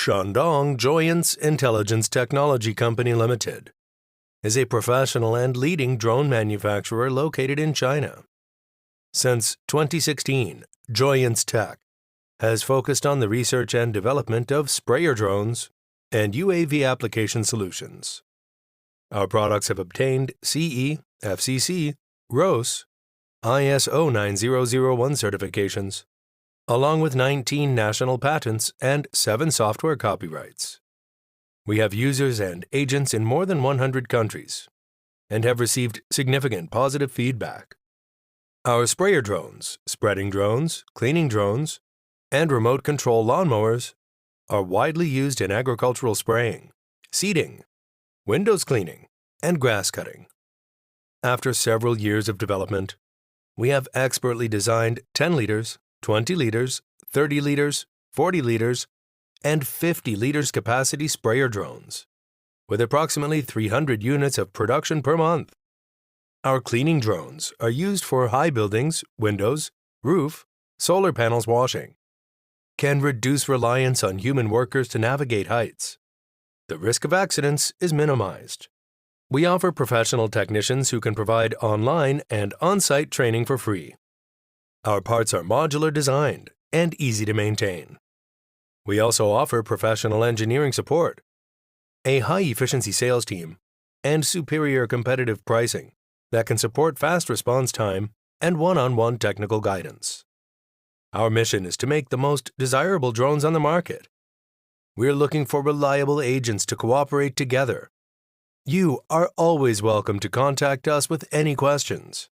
Shandong Joyance Intelligence Technology Company Limited is a professional and leading drone manufacturer located in China. Since 2016, Joyance Tech has focused on the research and development of sprayer drones and UAV application solutions. Our products have obtained CE, FCC, ROS, ISO 9001 certifications, along with 19 national patents and 7 software copyrights. We have users and agents in more than 100 countries and have received significant positive feedback. Our sprayer drones, spreading drones, cleaning drones, and remote control lawnmowers are widely used in agricultural spraying, seeding, windows cleaning, and grass cutting. After several years of development, we have expertly designed 10 liters, 20 liters, 30 liters, 40 liters, and 50 liters capacity sprayer drones, with approximately 300 units of production per month. Our cleaning drones are used for high buildings, windows, roof, solar panels washing, can reduce reliance on human workers to navigate heights. The risk of accidents is minimized. We offer professional technicians who can provide online and on-site training for free. Our parts are modular designed and easy to maintain. We also offer professional engineering support, a high-efficiency sales team, and superior competitive pricing that can support fast response time and one-on-one technical guidance. Our mission is to make the most desirable drones on the market. We're looking for reliable agents to cooperate together. You are always welcome to contact us with any questions.